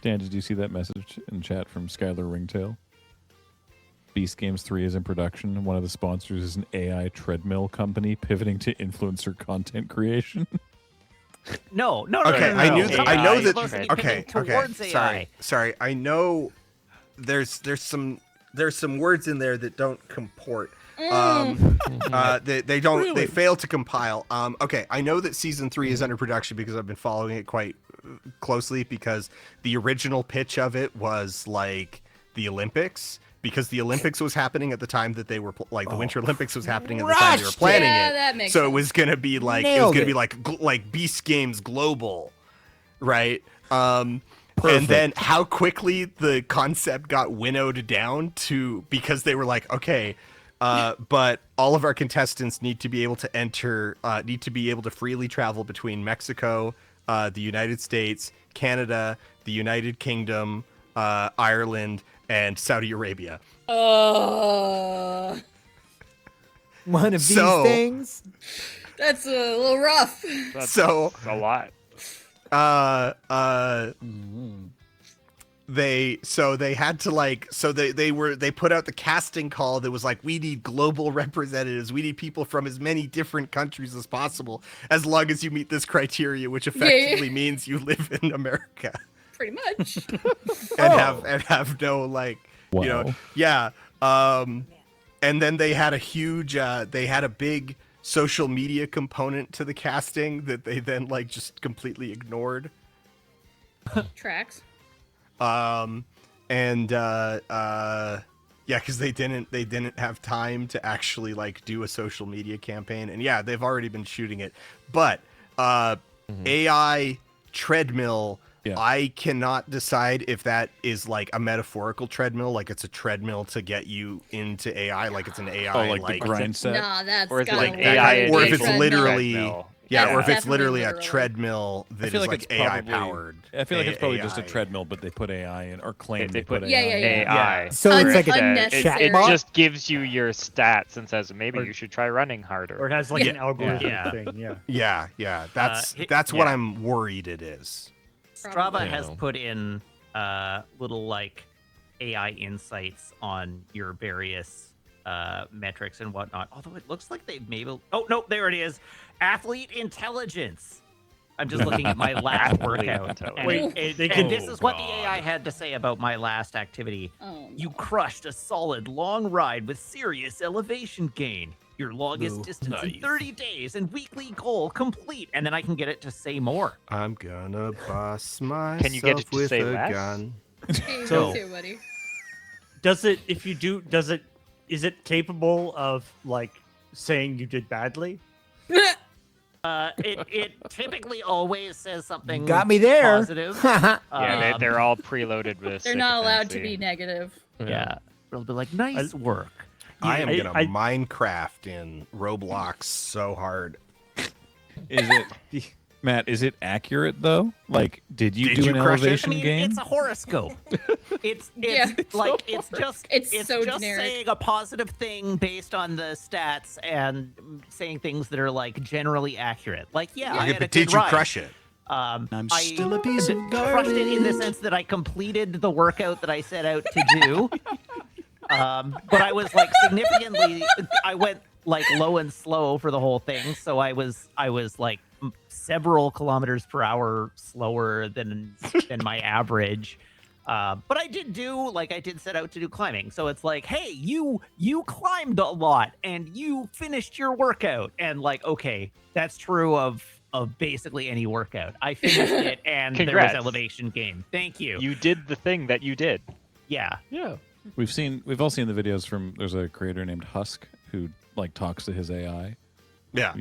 Dan, did you see that message in chat from Skylar Ringtail? Beast Games 3 is in production, and one of the sponsors is an AI treadmill company pivoting to influencer content creation. No. Okay, I know that. Okay. Sorry. I know there's some words in there that don't comport. They don't. Really? They fail to compile. Okay, I know that season 3 is under production because I've been following it quite closely, because the original pitch of it was like the Olympics, because the Olympics was happening at the time that they were the Winter Olympics was happening at the time they were planning it. That makes so sense. It was gonna be like like Beast Games Global, right? And then how quickly the concept got winnowed down to, because they were like, okay, but all of our contestants need to be able to freely travel between Mexico, the United States, Canada, the United Kingdom, Ireland, and Saudi Arabia. One of these things? That's a little rough. That's a lot. They had to they put out the casting call that was like, we need global representatives, we need people from as many different countries as possible, as long as you meet this criteria, which effectively means you live in America. Pretty much. and have no and then they had a huge big social media component to the casting that they then just completely ignored. Tracks. Because they didn't have time to actually do a social media campaign, and they've already been shooting it, but AI Treadmill. Yeah. I cannot decide if that is a metaphorical treadmill, like it's a treadmill to get you into AI, like it's an AI the grind set. Nah, that's or is it AI, or if it's literally treadmill. or if it's literally literally a treadmill that is it's AI powered. I feel like it's probably just a treadmill, but they put AI in, or claim they put AI. AI. So it's like it just gives you your stats and says maybe you should try running harder. Or it has an algorithm thing. Yeah. That's what I'm worried it is. Strava has put in little AI insights on your various metrics and whatnot. Although it looks like they've maybe... Oh, no, there it is. Athlete intelligence. I'm just looking at my last workout. And this is what the AI had to say about my last activity. Oh, no. You crushed a solid long ride with serious elevation gain. Your longest distance in 30 days and weekly goal complete. And then I can get it to say more. I'm gonna bust myself Can you get it to with say a less? gun. Hey, So- too, buddy. Is it capable of saying you did badly? It typically always says something Got me there. positive. They're all preloaded with. They're not allowed to be negative. Yeah. It'll be like, nice work. I am gonna Minecraft in Roblox so hard. Is it, Matt? Is it accurate though? Did you do an crush it? elevation game? It's a horoscope. It's so just generic. saying a positive thing based on the stats and saying things that are generally accurate. I had a But good did you ride. crush it? I'm still a piece of crushed it in the sense that I completed the workout that I set out to do. But I was significantly, I went low and slow for the whole thing. So I was several kilometers per hour slower than my average. But I did do, I did set out to do climbing. So it's hey, you climbed a lot and you finished your workout. And okay, that's true of basically any workout. I finished it and there was elevation gain. Thank you. You did the thing that you did. Yeah. Yeah. We've all seen the videos from. There's a creator named Husk who talks to his AI. Yeah. I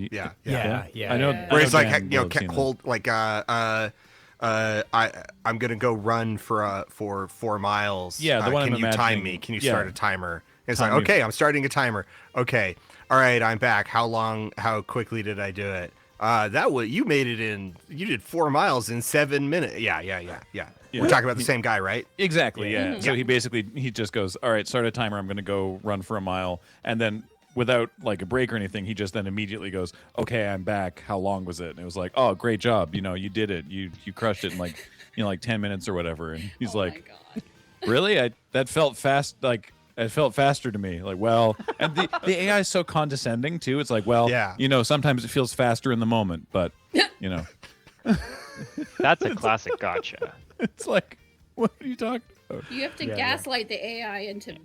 know. Where it's Dan will have seen hold I'm gonna go run for 4 miles. Yeah, the one can I'm you time imagining- me? Can you yeah. start a timer? It's Time like, me. okay, I'm starting a timer. Okay, all right, I'm back. How quickly did I do it? You made it in. You did 4 miles in 7 minutes. Yeah. We're talking about the same guy, right? Exactly. Yeah. So he just goes, all right, start a timer. I'm going to go run for a mile, and then without like a break or anything, he just then immediately goes, "Okay, I'm back. How long was it?" And it was like, "Oh, great job. You did it. You crushed it in like, like 10 minutes or whatever." And he's Oh my like, God. "Really? That felt fast. Like it felt faster to me." Like, well, and the AI is so condescending too. It's like, well, Yeah. sometimes it feels faster in the moment, but That's a classic gotcha. it's like, what are you talking about? You have to Yeah, gaslight the AI into.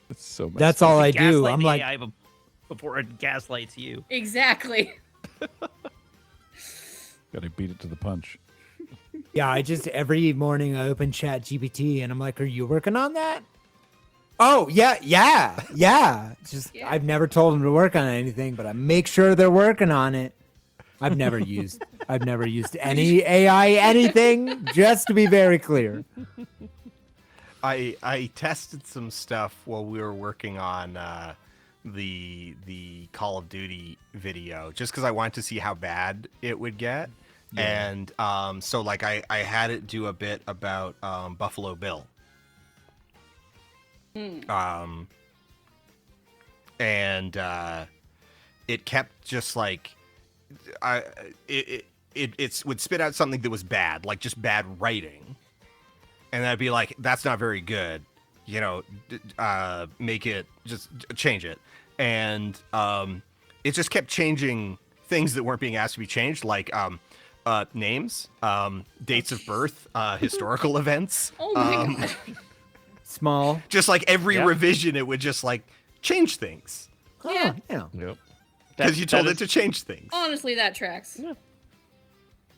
It's so messed That's up. all I do. Gaslight I'm the like, AI before it gaslights you. Exactly. Gotta beat it to the punch. yeah, I just every morning I open Chat GPT and I'm like, are you working on that? Oh, yeah. Just Yeah. I've never told them to work on anything, but I make sure they're working on it. I've never used any AI anything, just to be very clear. I tested some stuff while we were working on the Call of Duty video, just because I wanted to see how bad it would get. Yeah. And so like I had it do a bit about Buffalo Bill. And it kept just like it would spit out something that was bad, like just bad writing. And I'd be like, that's not very good, make it, just change it. And it just kept changing things that weren't being asked to be changed, like names, dates of birth, historical events. Oh my God. Small. Just like every revision, it would just like change things. Yeah. Yeah. Yep. Because you told it to change things. Honestly, that tracks.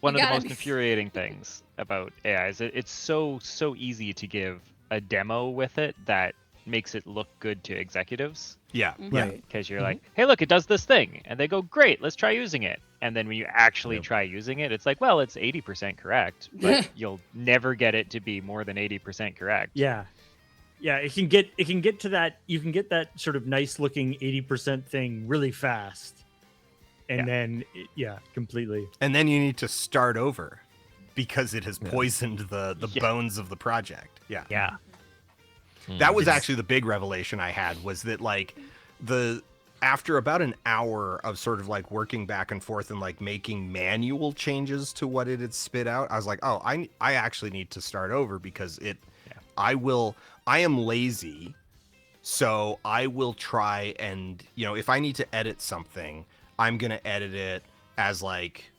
One You of the gotta most be- infuriating things about AI is it's so easy to give a demo with it that makes it look good to executives. Yeah. Right. Because you're like, hey, look, it does this thing. And they go, great, let's try using it. And then when you actually try using it, it's like, well, it's 80% correct, but you'll never get it to be more than 80% correct. Yeah. Yeah, it can get to that. You can get that sort of nice looking 80% thing really fast. And then, completely. And then you need to start over because it has poisoned the bones of the project. Yeah. Yeah. That was actually the big revelation I had, was that like after about an hour of sort of like working back and forth and like making manual changes to what it had spit out, I was like, oh, I actually need to start over because I am lazy. So I will try and, if I need to edit something, I'm going to edit it as like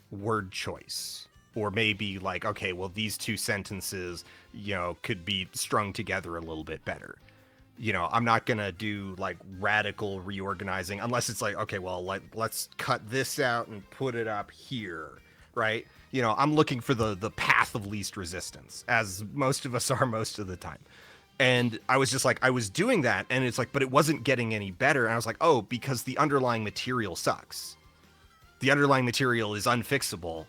word choice, or maybe like, okay, well, these two sentences, could be strung together a little bit better. I'm not going to do like radical reorganizing unless it's like, okay, well, let's cut this out and put it up here. Right. I'm looking for the path of least resistance, as most of us are most of the time. And I was just like, I was doing that, and it's like, but it wasn't getting any better. And I was like, oh, because the underlying material sucks. The underlying material is unfixable.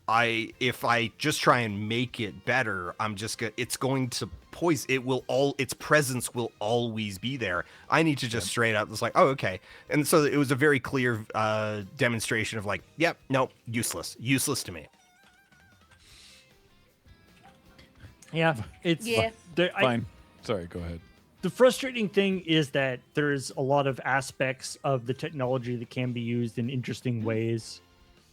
If I just try and make it better, it's going to poison. Its presence will always be there. I need to just straight up, it's like, oh, okay. And so it was a very clear demonstration of like, yep, no, useless to me. Yeah, it's Fine. Sorry, go ahead. The frustrating thing is that there's a lot of aspects of the technology that can be used in interesting ways.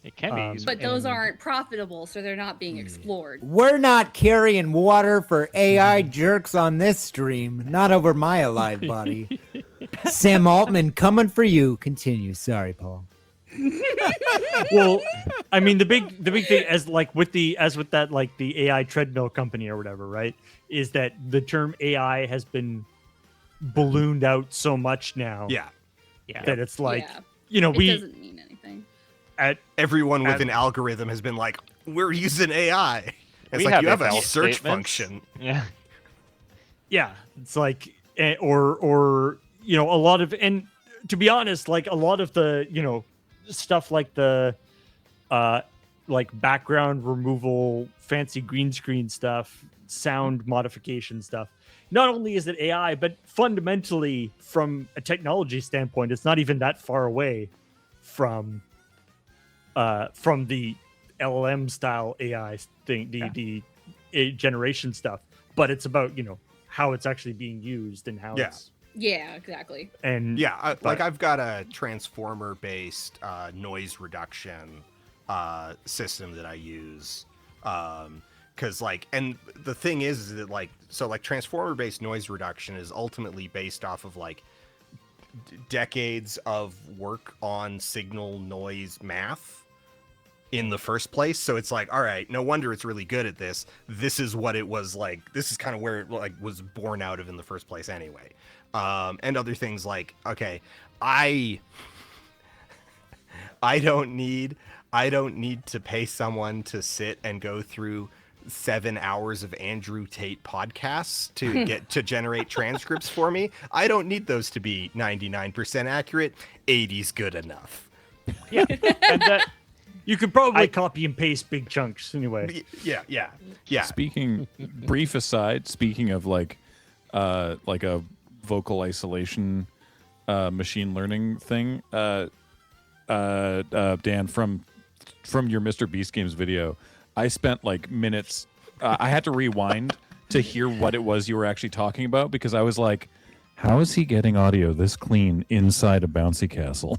It can be used. But those aren't profitable, so they're not being explored. We're not carrying water for AI jerks on this stream. Not over my alive body. Sam Altman coming for you. Continue. Sorry, Paul. Well, I mean, the big thing as with that like the AI Treadmill company or whatever, right? Is that the term AI has been ballooned out so much now. Yeah. That it's like, it doesn't mean anything. Everyone with an algorithm has been like, we're using AI. It's like you have a search function. Yeah. Yeah. It's like, or a lot of, and to be honest, like a lot of the, stuff like the, like background removal, fancy green screen stuff, sound modification stuff. Not only is it AI, but fundamentally from a technology standpoint, it's not even that far away from the LLM style AI thing, the generation stuff. But it's about, how it's actually being used and how Yeah. it's Yeah, exactly. and Yeah, but- I've got a transformer-based noise reduction system that I use. Because and the thing is that transformer-based noise reduction is ultimately based off of decades of work on signal noise math in the first place. So it's like, all right, no wonder it's really good at this. This is what it was like. This is kind of where it was born out of in the first place anyway. And other things like, okay, I don't need to pay someone to sit and go through 7 hours of Andrew Tate podcasts to get to generate transcripts for me. I don't need those to be 99% accurate. 80's good enough. Yeah, and that, you could probably copy and paste big chunks anyway. Yeah. Brief aside, speaking of like a vocal isolation machine learning thing, Dan, from your Mr. Beast Games video, I spent minutes. I had to rewind to hear what it was you were actually talking about, because I was like, how is he getting audio this clean inside a bouncy castle?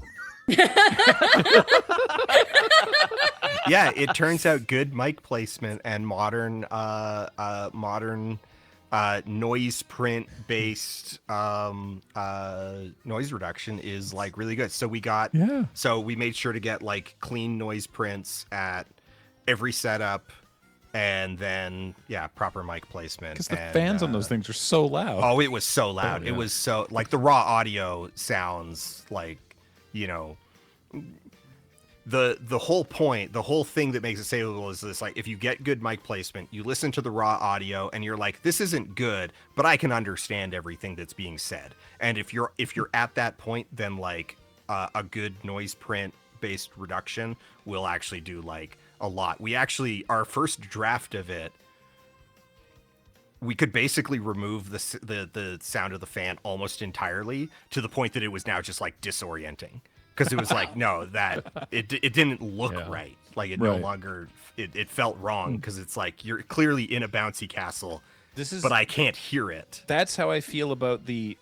Yeah, it turns out good mic placement and modern noise print based noise reduction is really good. So we made sure to get clean noise prints at every setup, and then proper mic placement. Because the fans on those things are so loud. Oh, it was so loud. Oh, yeah. It was so the raw audio sounds the whole point, the whole thing that makes it saleable is this: if you get good mic placement, you listen to the raw audio and you're like, this isn't good, but I can understand everything that's being said. And if you're at that point, then a good noise print based reduction will actually do a lot. We actually, our first draft of it, we could basically remove the sound of the fan almost entirely, to the point that it was now just disorienting, because it was no, that it didn't look right. No longer, it felt wrong, because it's you're clearly in a bouncy castle, but I can't hear it. That's how I feel about the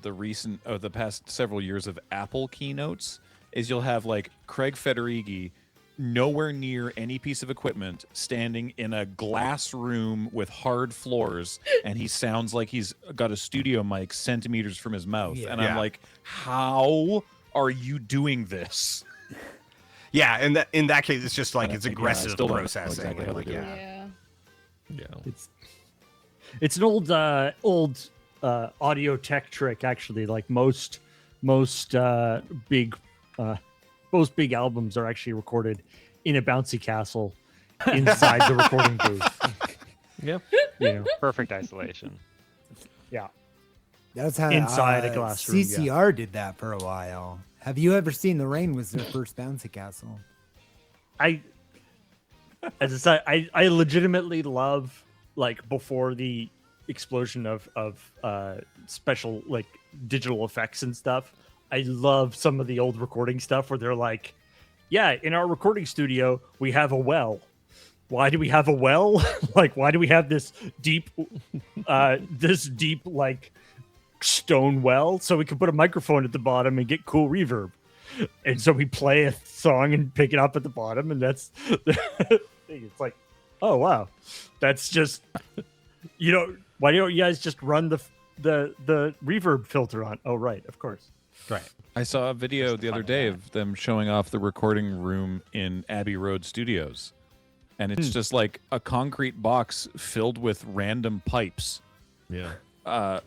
recent, the past several years of Apple keynotes. Is you'll have Craig Federighi nowhere near any piece of equipment, standing in a glass room with hard floors, and he sounds like he's got a studio mic centimeters from his mouth. Yeah. And I'm like, how are you doing this? Yeah, and in that case, it's just it's aggressive I still don't know processing. exactly how they do it. Yeah. Yeah. It's an old audio tech trick, actually. Most big albums are actually recorded in a bouncy castle inside the recording booth. Yeah. Perfect isolation. Yeah. That's how Inside a glass room, CCR did that for a while. Have you ever seen The Rain was their first bouncy castle? As I said, I legitimately love before the explosion of special digital effects and stuff. I love some of the old recording stuff where they're in our recording studio we have a well. Why do we have a well? Why do we have this deep stone well? So we can put a microphone at the bottom and get cool reverb. And so we play a song and pick it up at the bottom, and that's it's oh wow, that's just why don't you guys just run the reverb filter on? Oh right, of course. Right. I saw a video the other day of them showing off the recording room in Abbey Road Studios, and it's just a concrete box filled with random pipes. Yeah. Not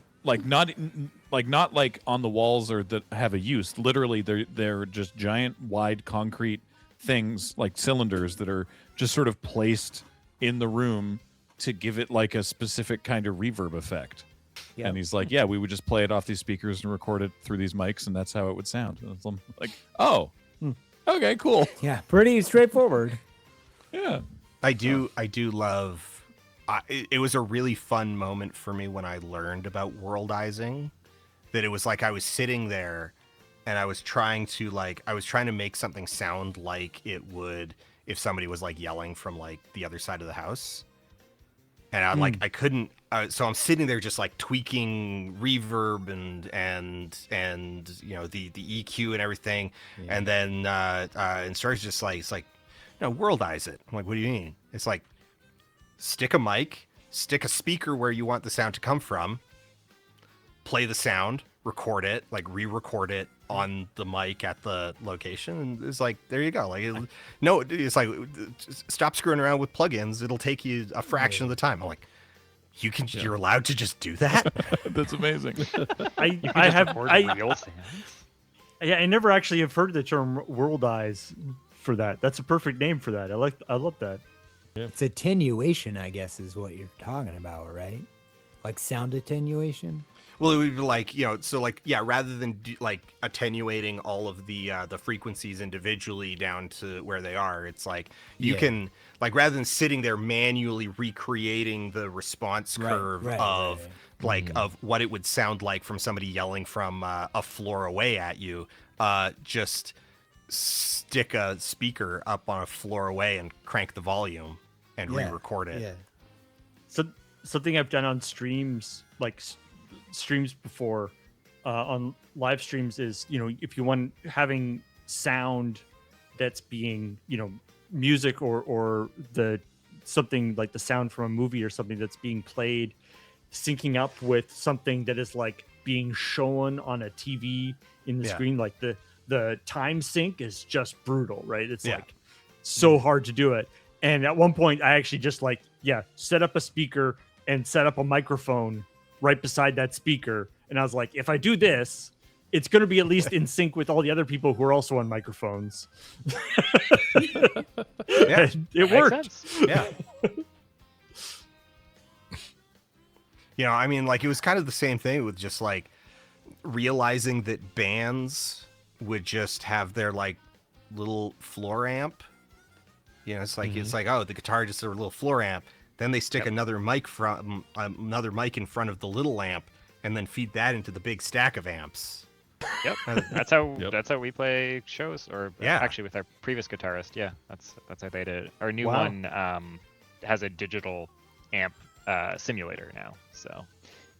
on the walls or that have a use. Literally, they're just giant, wide concrete things, cylinders that are just sort of placed in the room to give it a specific kind of reverb effect. Yeah. And he's we would just play it off these speakers and record it through these mics, and that's how it would sound. And I'm oh, okay, cool. Yeah, pretty straightforward. Yeah. I do love. It was a really fun moment for me when I learned about worldizing. That it was I was sitting there, and I was trying to make something sound like it would if somebody was yelling from the other side of the house. and I'm like, I couldn't. So I'm sitting there just like tweaking reverb and you know the EQ and everything, and then Instructor's just like, it's like, no, worldize it. I'm like, what do you mean? It's like, stick a mic, stick a speaker where you want the sound to come from, play the sound, record it, like re-record it on the mic at the location, and it's like, there you go. Like, no, it's like, stop screwing around with plugins. It'll take you a fraction of the time. I'm like, you're allowed to just do that? That's amazing. I never actually have heard the term worldize for that. That's a perfect name for that. I love that. It's attenuation, I guess, is what you're talking about, right? Like sound attenuation. Well, it would be like, you know, so like, yeah, rather than like attenuating all of the frequencies individually down to where they are, it's like you can, like, rather than sitting there manually recreating the response curve of what it would sound like from somebody yelling from a floor away at you, just stick a speaker up on a floor away and crank the volume and re-record it. Yeah. So something I've done on streams, like streams before, on live streams, is, you know, if you want having sound that's being, you know, music or the something like the sound from a movie or something that's being played, syncing up with something that is like being shown on a TV in the screen, like the time sync is just brutal, right? It's like so hard to do it. And at one point I actually just like, set up a speaker and set up a microphone right beside that speaker. And I was like, if I do this, it's going to be at least in sync with all the other people who are also on microphones. It worked. Yeah. You know, I mean, like, it was kind of the same thing with just like realizing that bands would just have their like little floor amp. You know, it's like oh, the guitar just a little floor amp. Then they stick another mic in front of the little amp, and then feed that into the big stack of amps. Yep, that's how we play shows. Or actually, with our previous guitarist, that's how they did it. Our new one has a digital amp simulator now, so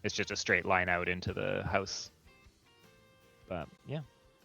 it's just a straight line out into the house. But yeah.